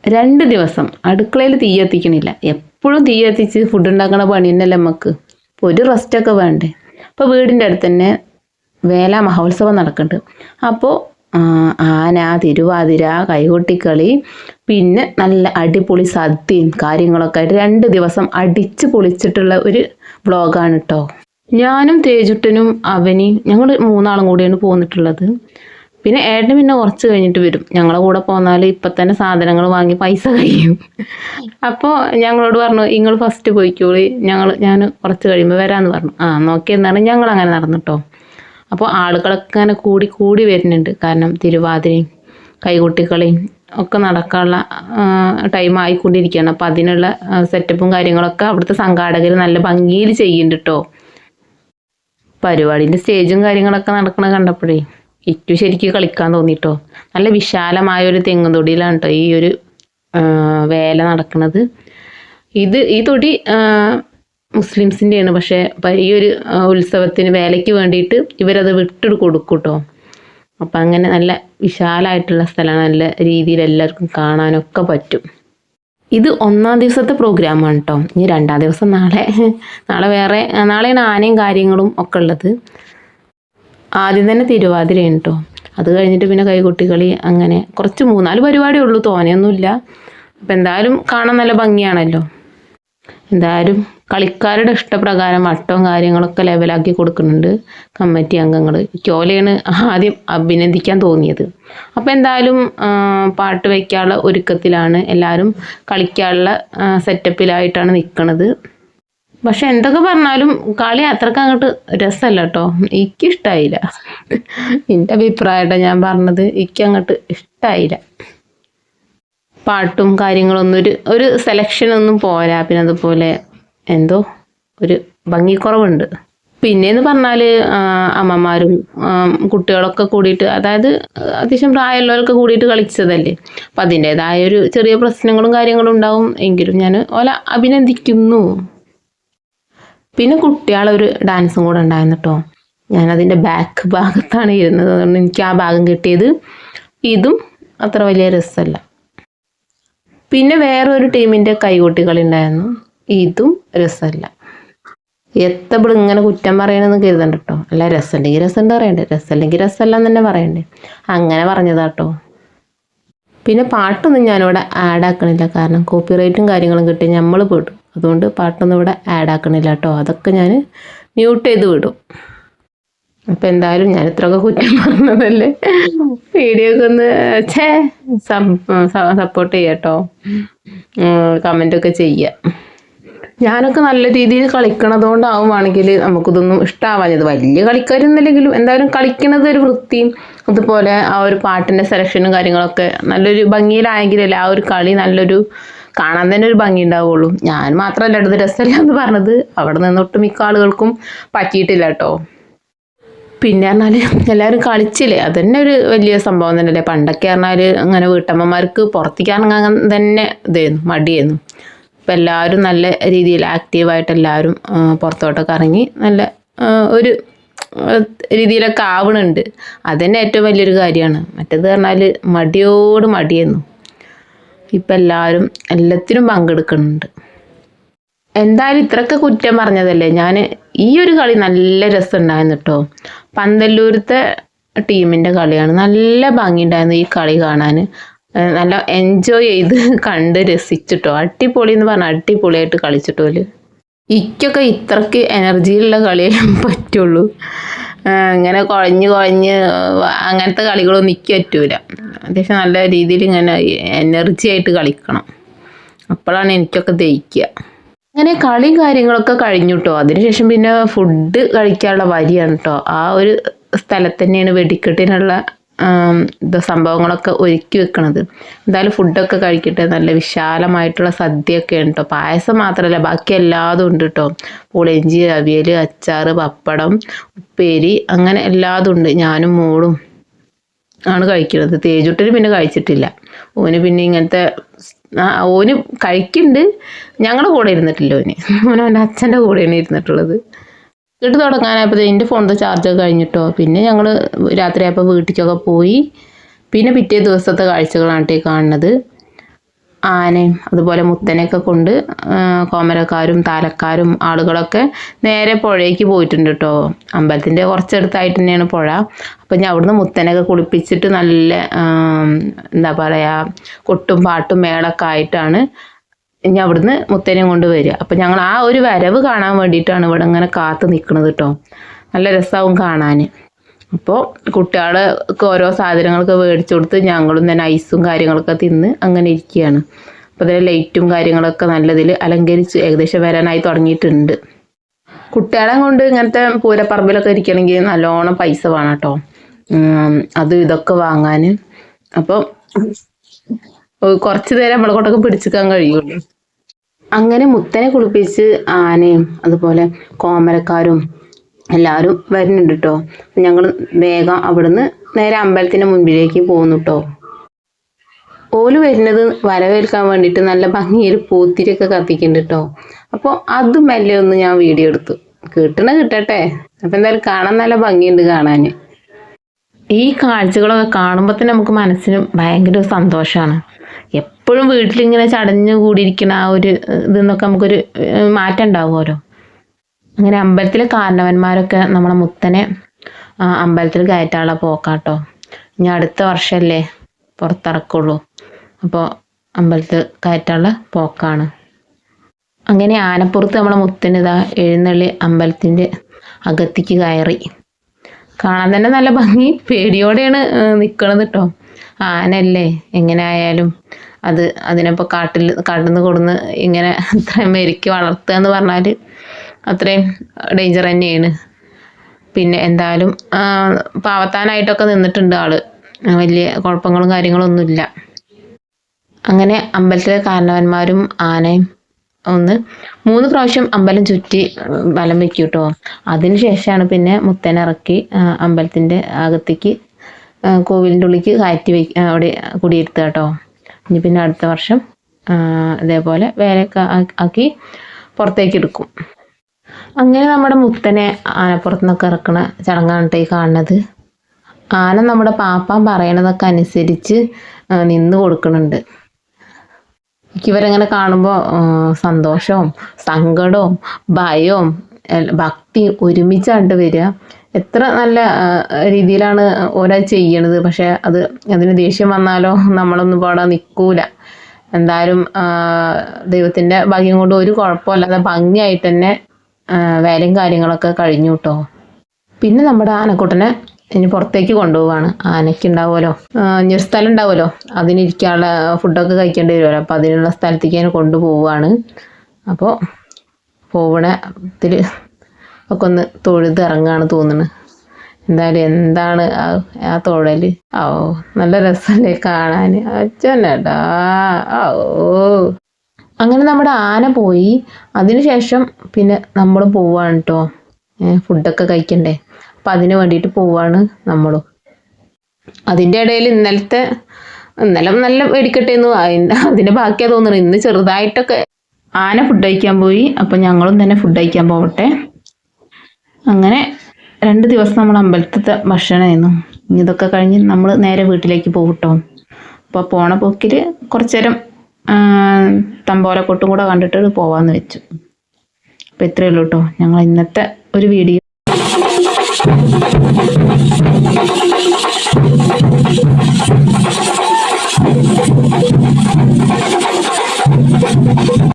2 ദിവസം അടുക്കളയിൽ തീ കത്തിക്കണില്ല. എപ്പോഴും തീ കത്തിച്ച് ഫുഡ് ഉണ്ടാക്കണ പണി തന്നെയല്ലേ നമുക്ക്. അപ്പോൾ ഒരു റെസ്റ്റൊക്കെ വേണ്ടേ. അപ്പോൾ വീടിൻ്റെ അടുത്ത് തന്നെ വേല മഹോത്സവം നടക്കുന്നുണ്ട്. അപ്പോൾ ആന, തിരുവാതിര, കൈകൊട്ടിക്കളി, പിന്നെ നല്ല അടിപൊളി സദ്യയും കാര്യങ്ങളൊക്കെ ആയിട്ട് 2 ദിവസം അടിച്ച് പൊളിച്ചിട്ടുള്ള ഒരു വ്ളോഗാണ് കേട്ടോ. ഞാനും തേജുട്ടനും അവനിയും ഞങ്ങൾ 3 ആളും കൂടിയാണ് പോന്നിട്ടുള്ളത്. പിന്നെ ഏട്ടന് പിന്നെ കുറച്ച് കഴിഞ്ഞിട്ട് വരും. ഞങ്ങളെ കൂടെ പോന്നാൽ ഇപ്പം തന്നെ സാധനങ്ങൾ വാങ്ങി പൈസ കഴിയും. അപ്പോൾ ഞങ്ങളോട് പറഞ്ഞു നിങ്ങൾ ഫസ്റ്റ് പോയിക്കോളി, ഞാൻ കുറച്ച് കഴിയുമ്പോൾ വരാമെന്ന് പറഞ്ഞു. നോക്കിയെന്നാണ് ഞങ്ങൾ അങ്ങനെ നടന്നിട്ടോ. അപ്പോൾ ആളുകളൊക്കെ അങ്ങനെ കൂടി വരുന്നുണ്ട്. കാരണം തിരുവാതിരയും കൈകൊട്ടിക്കളിയും ഒക്കെ നടക്കാനുള്ള ടൈം ആയിക്കൊണ്ടിരിക്കുകയാണ്. അപ്പോൾ അതിനുള്ള സെറ്റപ്പും കാര്യങ്ങളൊക്കെ അവിടുത്തെ സംഘാടകർ നല്ല ഭംഗിയിൽ ചെയ്യുന്നുണ്ട് കേട്ടോ. പരിപാടിൻ്റെ സ്റ്റേജും കാര്യങ്ങളൊക്കെ നടക്കണ കണ്ടപ്പോഴേ ഇറ്റു ശരിക്കും കളിക്കാൻ തോന്നിട്ടോ. നല്ല വിശാലമായ ഒരു തെങ്ങും തൊടിയിലാണ് കേട്ടോ ഈ ഒരു വേല നടക്കുന്നത്. ഈ തൊടി മുസ്ലിംസിൻ്റെയാണ്. പക്ഷേ ഈ ഒരു ഉത്സവത്തിന് വേലയ്ക്ക് വേണ്ടിയിട്ട് ഇവരത് വിട്ടിട്ട് കൊടുക്കും കേട്ടോ. അപ്പം അങ്ങനെ നല്ല വിശാലമായിട്ടുള്ള സ്ഥലമാണ്. നല്ല രീതിയിൽ എല്ലാവർക്കും കാണാനൊക്കെ പറ്റും. ഇത് 1-ാം ദിവസത്തെ പ്രോഗ്രാമാണ് കേട്ടോ. ഇനി 2-ാം ദിവസം നാളെയാണ് ആനയും കാര്യങ്ങളും ഒക്കെ ഉള്ളത്. ആദ്യം തന്നെ തിരുവാതിരയാണ് കേട്ടോ. അത് കഴിഞ്ഞിട്ട് പിന്നെ കൈകൊട്ടിക്കളി, അങ്ങനെ കുറച്ച് 3-4 പരിപാടിയേ ഉള്ളൂ, തോനെയൊന്നുമില്ല. അപ്പം എന്തായാലും കാണാൻ നല്ല ഭംഗിയാണല്ലോ. എന്തായാലും കളിക്കാരുടെ ഇഷ്ടപ്രകാരം വട്ടവും കാര്യങ്ങളൊക്കെ ലെവലാക്കി കൊടുക്കുന്നുണ്ട് കമ്മിറ്റി അംഗങ്ങൾ. ചോലയാണ് ആദ്യം അഭിനന്ദിക്കാൻ തോന്നിയത്. അപ്പോൾ എന്തായാലും പാട്ട് വയ്ക്കാനുള്ള ഒരുക്കത്തിലാണ് എല്ലാവരും, കളിക്കാനുള്ള സെറ്റപ്പിലായിട്ടാണ് നിൽക്കുന്നത്. പക്ഷെ എന്തൊക്കെ പറഞ്ഞാലും കളി അത്രക്ക് അങ്ങോട്ട് രസമല്ല കേട്ടോ. എനിക്കിഷ്ടമായില്ല. എൻ്റെ അഭിപ്രായമായിട്ടോ ഞാൻ പറഞ്ഞത്. എനിക്കങ്ങോട്ട് ഇഷ്ടമായില്ല. പാട്ടും കാര്യങ്ങളൊന്നും ഒരു സെലക്ഷനൊന്നും പോരാ. പിന്നെ അതുപോലെ എന്തോ ഒരു ഭംഗിക്കുറവുണ്ട്. പിന്നെയെന്ന് പറഞ്ഞാൽ അമ്മമാരും കുട്ടികളൊക്കെ കൂടിയിട്ട്, അതായത് അത്യാവശ്യം പ്രായമുള്ളവരൊക്കെ കൂടിയിട്ട് കളിച്ചതല്ലേ. അപ്പം അതിൻ്റേതായ ഒരു ചെറിയ പ്രശ്നങ്ങളും കാര്യങ്ങളും ഉണ്ടാവും. എങ്കിലും ഞാൻ അഭിനന്ദിക്കുന്നു. പിന്നെ കുട്ടികളൊരു ഡാൻസും കൂടെ ഉണ്ടായിരുന്നു കേട്ടോ. ഞാനതിൻ്റെ ബാക്ക് ഭാഗത്താണ് ഇരുന്നത്. അതുകൊണ്ട് എനിക്ക് ആ ഭാഗം കിട്ടിയത്. ഇതും അത്ര വലിയ രസമല്ല. പിന്നെ വേറൊരു ടീമിൻ്റെ കൈകൊട്ടിക്കളി ഉണ്ടായിരുന്നു. ഇതും രസമല്ല. എത്തപ്പോൾ ഇങ്ങനെ കുറ്റം പറയണമെന്ന് കരുതണ്ട കേട്ടോ. അല്ല, രസമുണ്ടെങ്കിൽ രസമുണ്ട് പറയണ്ടേ, രസമല്ലെങ്കിൽ രസമല്ല എന്ന് തന്നെ പറയണ്ടേ. അങ്ങനെ പറഞ്ഞതാട്ടോ. പിന്നെ പാട്ടൊന്നും ഞാനിവിടെ ആഡാക്കണില്ല. കാരണം കോപ്പിറൈറ്റും കാര്യങ്ങളും കിട്ടി നമ്മൾ പെടും. അതുകൊണ്ട് പാട്ടൊന്നും ഇവിടെ ആഡാക്കണില്ല കേട്ടോ. അതൊക്കെ ഞാൻ മ്യൂട്ട് ചെയ്ത് വിടും. അപ്പം എന്തായാലും ഞാൻ ഇത്രയൊക്കെ കുറ്റം പറഞ്ഞതല്ലേ, വീഡിയോക്ക് ഒന്ന് സപ്പോർട്ട് ചെയ്യാം കേട്ടോ. കമൻറ്റൊക്കെ ചെയ്യുക. ഞാനൊക്കെ നല്ല രീതിയിൽ കളിക്കണതുകൊണ്ടാവുകയാണെങ്കിൽ നമുക്കിതൊന്നും ഇഷ്ടമാവാഞ്ഞത്. വലിയ കളിക്കാരൊന്നുമില്ലെങ്കിലും എന്തായാലും കളിക്കണത് ഒരു വൃത്തിയും അതുപോലെ ആ ഒരു പാട്ടിൻ്റെ സെലക്ഷനും കാര്യങ്ങളൊക്കെ നല്ലൊരു ഭംഗിയിലായെങ്കിലല്ലേ ആ ഒരു കളി നല്ലൊരു കാണാൻ തന്നെ ഒരു ഭംഗി ഉണ്ടാവുള്ളൂ. ഞാൻ മാത്രമല്ല ഇത് രസമില്ല എന്ന് പറഞ്ഞത്. അവിടെ നിന്നൊട്ട് മിക്ക ആളുകൾക്കും പറ്റിയിട്ടില്ല കേട്ടോ. പിന്നെ പറഞ്ഞാൽ എല്ലാവരും കളിച്ചില്ലേ, അതന്നെ ഒരു വലിയ സംഭവം തന്നെയല്ലേ. പണ്ടൊക്കെ പറഞ്ഞാൽ അങ്ങനെ വീട്ടമ്മമാർക്ക് പുറത്തേക്ക് ഇറങ്ങാൻ തന്നെ ഇതായിരുന്നു, മടിയായിരുന്നു. ഇപ്പം എല്ലാവരും നല്ല രീതിയിൽ ആക്റ്റീവായിട്ട് എല്ലാവരും പുറത്തോട്ടൊക്കെ ഇറങ്ങി നല്ല ഒരു രീതിയിലൊക്കെ ആവണുണ്ട്. അതുതന്നെ ഏറ്റവും വലിയൊരു കാര്യമാണ്. മറ്റേത് പറഞ്ഞാൽ മടിയായിരുന്നു. ഇപ്പം എല്ലാവരും എല്ലാത്തിനും പങ്കെടുക്കുന്നുണ്ട്. എന്തായാലും ഇത്രയൊക്കെ കുറ്റം പറഞ്ഞതല്ലേ, ഞാൻ ഈ ഒരു കളി നല്ല രസമുണ്ടായിരുന്നു കേട്ടോ. പന്തല്ലൂരത്തെ ടീമിൻ്റെ കളിയാണ്. നല്ല ഭംഗിയുണ്ടായിരുന്നു ഈ കളി കാണാൻ. നല്ല എൻജോയ് ചെയ്ത് കണ്ട് രസിച്ചിട്ടോ. അടിപൊളി എന്ന് പറഞ്ഞാൽ അടിപൊളിയായിട്ട് കളിച്ചിട്ടോല്. ഇക്കൊക്കെ ഇത്രയ്ക്ക് എനർജിയുള്ള കളിയേ പറ്റുള്ളൂ. ഇങ്ങനെ കുഴഞ്ഞ് അങ്ങനത്തെ കളികളൊന്നും എനിക്ക് പറ്റൂല. അത്യാവശ്യം നല്ല രീതിയിൽ ഇങ്ങനെ എനർജി ആയിട്ട് കളിക്കണം. അപ്പോഴാണ് എനിക്കൊക്കെ ദഹിക്കുക. അങ്ങനെ കളി കാര്യങ്ങളൊക്കെ കഴിഞ്ഞു കേട്ടോ. അതിനുശേഷം പിന്നെ ഫുഡ് കഴിക്കാനുള്ള വരിയാണ് കേട്ടോ. ആ ഒരു സ്ഥലത്ത് തന്നെയാണ് വെടിക്കെട്ടിനുള്ള സംഭവങ്ങളൊക്കെ ഒരുക്കി വെക്കണത്. എന്തായാലും ഫുഡൊക്കെ കഴിക്കട്ടെ. നല്ല വിശാലമായിട്ടുള്ള സദ്യയൊക്കെയാണ് കേട്ടോ. പായസം മാത്രമല്ല ബാക്കി എല്ലാതും ഉണ്ട് കേട്ടോ. പുളിയിഞ്ചി, അവിയൽ, അച്ചാർ, പപ്പടം, ഉപ്പേരി, അങ്ങനെ എല്ലാതും ഉണ്ട്. ഞാനും മോളും ആണ് കഴിക്കുന്നത്. തേജുട്ടന് പിന്നെ കഴിച്ചിട്ടില്ല. ഓന് പിന്നെ ഇങ്ങനത്തെ ഓന് കഴിക്കുന്നുണ്ട്. ഞങ്ങളുടെ കൂടെ ഇരുന്നിട്ടില്ല. ഓൻ്റെ അച്ഛൻ്റെ കൂടെയാണ് ഇരുന്നിട്ടുള്ളത്. വീട്ട് തുടങ്ങാനായപ്പോൾ എൻ്റെ ഫോണിൻ്റെ ചാർജൊക്കെ കഴിഞ്ഞിട്ടോ. പിന്നെ ഞങ്ങൾ രാത്രിയായപ്പോൾ വീട്ടിലേക്കൊക്കെ പോയി. പിന്നെ പിറ്റേ ദിവസത്തെ കാഴ്ചകളാണ് കാണുന്നത്. ആനയും അതുപോലെ മുത്തനെയൊക്കെ കൊണ്ട് കോമരക്കാരും താലക്കാരും ആളുകളൊക്കെ നേരെ പുഴയ്ക്ക് പോയിട്ടുണ്ട് കേട്ടോ. അമ്പലത്തിൻ്റെ കുറച്ചടുത്തായിട്ട് തന്നെയാണ് പുഴ. അപ്പം ഞാൻ അവിടുന്ന് മുത്തനെയൊക്കെ കുളിപ്പിച്ചിട്ട് നല്ല എന്താ പറയുക കൊട്ടും പാട്ടും മേളൊക്കെ ആയിട്ടാണ് ഇനി അവിടുന്ന് മുത്തനെയും കൊണ്ട് വരിക. അപ്പം ഞങ്ങൾ ആ ഒരു വരവ് കാണാൻ വേണ്ടിയിട്ടാണ് ഇവിടെ ഇങ്ങനെ കാത്ത് നിൽക്കുന്നത് കേട്ടോ. നല്ല രസമാവും കാണാൻ. അപ്പോൾ കുട്ടികൾക്ക് ഓരോ സാധനങ്ങളൊക്കെ മേടിച്ചു കൊടുത്ത് ഞങ്ങളും തന്നെ ഐസും കാര്യങ്ങളൊക്കെ തിന്ന് അങ്ങനെ ഇരിക്കുകയാണ്. അപ്പോൾ അതിൽ ലൈറ്റും കാര്യങ്ങളൊക്കെ നല്ലതിൽ അലങ്കരിച്ച് ഏകദേശം വരാനായി തുടങ്ങിയിട്ടുണ്ട്. കുട്ടികളെ കൊണ്ട് ഇങ്ങനത്തെ പൂരപ്പറമ്പിലൊക്കെ ഇരിക്കണമെങ്കിൽ നല്ലോണം പൈസ വേണം കേട്ടോ, അത് ഇതൊക്കെ വാങ്ങാൻ. അപ്പോൾ കുറച്ച് നേരം നമ്മളെ കൊണ്ടൊക്കെ പിടിച്ചിക്കാൻ കഴിയുള്ളൂ. അങ്ങനെ മുത്തനെ കുളിപ്പിച്ച് ആനയും അതുപോലെ കോമരക്കാരും എല്ലാവരും വരുന്നുണ്ട് കേട്ടോ. ഞങ്ങൾ വേഗം അവിടുന്ന് നേരെ അമ്പലത്തിൻ്റെ മുൻപിലേക്ക് പോകുന്നു കേട്ടോ. ഓല് വരുന്നത് വരവേൽക്കാൻ വേണ്ടിയിട്ട് നല്ല ഭംഗിയിൽ പൂത്തിരിയൊക്കെ കത്തിക്കുന്നുണ്ട് കേട്ടോ. അപ്പോൾ അത് മെല്ലെ ഒന്ന് ഞാൻ വീഡിയോ എടുത്തു. കിട്ടട്ടെ. അപ്പം എന്തായാലും കാണാൻ നല്ല ഭംഗിയുണ്ട് കാണാൻ. ഈ കാഴ്ചകളൊക്കെ കാണുമ്പോൾ തന്നെ നമുക്ക് മനസ്സിന് ഭയങ്കര സന്തോഷമാണ്. എപ്പോഴും വീട്ടിലിങ്ങനെ ചടഞ്ഞു കൂടിയിരിക്കുന്ന ആ ഒരു ഇതെന്നൊക്കെ നമുക്കൊരു മാറ്റം ഉണ്ടാവുമല്ലോ. അങ്ങനെ അമ്പലത്തിലെ കാരണവന്മാരൊക്കെ നമ്മളെ മുത്തനെ അമ്പലത്തിൽ കയറ്റാനുള്ള പോക്കാട്ടോ. ഇനി അടുത്ത വർഷമല്ലേ പുറത്തിറക്കുള്ളൂ. അപ്പോൾ അമ്പലത്തിൽ കയറ്റാനുള്ള പോക്കാണ്. അങ്ങനെ ആനപ്പുറത്ത് നമ്മളെ മുത്തനിതാ എഴുന്നള്ളി അമ്പലത്തിൻ്റെ അകത്തേക്ക് കയറി. കാണാൻ തന്നെ നല്ല ഭംഗി. പേടിയോടെയാണ് നിൽക്കണത് കേട്ടോ. ആനല്ലേ, എങ്ങനെ ആയാലും അതിനിപ്പോൾ കാട്ടിൽ നിന്ന് കൊടുന്ന് ഇങ്ങനെ ഇത്രയും മെരുക്കി വളർത്തുക എന്ന് പറഞ്ഞാൽ അത്രയും ഡേഞ്ചർ തന്നെയാണ്. പിന്നെ എന്തായാലും പാവത്താനായിട്ടൊക്കെ നിന്നിട്ടുണ്ട് ആള്. വലിയ കുഴപ്പങ്ങളും കാര്യങ്ങളൊന്നുമില്ല. അങ്ങനെ അമ്പലത്തിലെ കാരണവന്മാരും ആനയും 3 പ്രാവശ്യം അമ്പലം ചുറ്റി വലം വെക്കും കേട്ടോ. അതിന് ശേഷമാണ് പിന്നെ മുത്തനിറക്കി അമ്പലത്തിൻ്റെ അകത്തേക്ക് കോവിലിൻ്റെ ഉള്ളിലേക്ക് കയറ്റി അവിടെ കുടിയിരുത്തുക കേട്ടോ. ഇനി പിന്നെ അടുത്ത വർഷം ഇതേപോലെ വേലയൊക്കെ ആക്കി പുറത്തേക്ക് എടുക്കും. അങ്ങനെ നമ്മുടെ മുത്തനെ ആനപ്പുറത്ത് നിന്നൊക്കെ ഇറക്കണ ചടങ്ങാണ് കേട്ടോ ഈ കാണുന്നത്. ആന നമ്മുടെ പാപ്പാൻ പറയണതൊക്കെ അനുസരിച്ച് നിന്ന് കൊടുക്കുന്നുണ്ട്. എനിക്കിവരെങ്ങനെ കാണുമ്പോൾ സന്തോഷവും സങ്കടവും ഭയവും ഭക്തിയും ഒരുമിച്ചാണ്ട് വരിക. എത്ര നല്ല രീതിയിലാണ് ഓരോ ചെയ്യണത്. പക്ഷെ അതിന് ദേഷ്യം വന്നാലോ നമ്മളൊന്നും പാടാൻ നിൽക്കൂല. എന്തായാലും ദൈവത്തിൻ്റെ ഭാഗ്യം കൊണ്ട് ഒരു കുഴപ്പമില്ലാതെ ഭംഗിയായിട്ട് തന്നെ വേലയും കാര്യങ്ങളൊക്കെ കഴിഞ്ഞു കേട്ടോ. പിന്നെ നമ്മുടെ ആനക്കുട്ടനെ ഇനി പുറത്തേക്ക് കൊണ്ടുപോവാണ്. ആനയ്ക്ക് ഉണ്ടാവുമല്ലോ ഇനിയൊരു സ്ഥലം ഉണ്ടാവുമല്ലോ, അതിനിരിക്കാനുള്ള ഫുഡൊക്കെ കഴിക്കേണ്ടി വരുമല്ലോ. അപ്പോൾ അതിനുള്ള സ്ഥലത്തേക്ക് അതിനെ കൊണ്ടുപോവുകയാണ്. അപ്പോൾ പോവണത്തിൽ ഒക്കെ ഒന്ന് തൊഴുത് ഇറങ്ങുകയാണ് തോന്നുന്നത്. എന്തായാലും എന്താണ് ആ തൊഴൽ. നല്ല രസമല്ലേ കാണാൻ. അച്ഛനടാ അങ്ങനെ നമ്മുടെ ആന പോയി. അതിനുശേഷം പിന്നെ നമ്മൾ പോവാണ് കേട്ടോ. ഫുഡൊക്കെ കഴിക്കണ്ടേ, അപ്പം അതിന് വേണ്ടിയിട്ട് പോവാണ് നമ്മളും. അതിൻ്റെ ഇടയിൽ ഇന്നലെ നല്ല വെടിക്കട്ടെ എന്ന് അതിൻ്റെ ബാക്കിയാണ് തോന്നുന്നത്. ഇന്ന് ചെറുതായിട്ടൊക്കെ ആന ഫുഡ് കഴിക്കാൻ പോയി. അപ്പം ഞങ്ങളും തന്നെ ഫുഡ് കഴിക്കാൻ പോവട്ടെ. അങ്ങനെ 2 ദിവസം നമ്മൾ അമ്പലത്തിലത്തെ ഭക്ഷണമായിരുന്നു. ഇതൊക്കെ കഴിഞ്ഞ് നമ്മൾ നേരെ വീട്ടിലേക്ക് പോകും കേട്ടോ. അപ്പോൾ പോണ പോക്കിൽ കുറച്ചു നേരം തമ്പോലക്കൊട്ടും കൂടെ കണ്ടിട്ട് പോവാമെന്ന് വെച്ചു. അപ്പോൾ ഇത്രയേ ഉള്ളൂ കേട്ടോ ഞങ്ങൾ ഇന്നത്തെ ഒരു വീഡിയോ.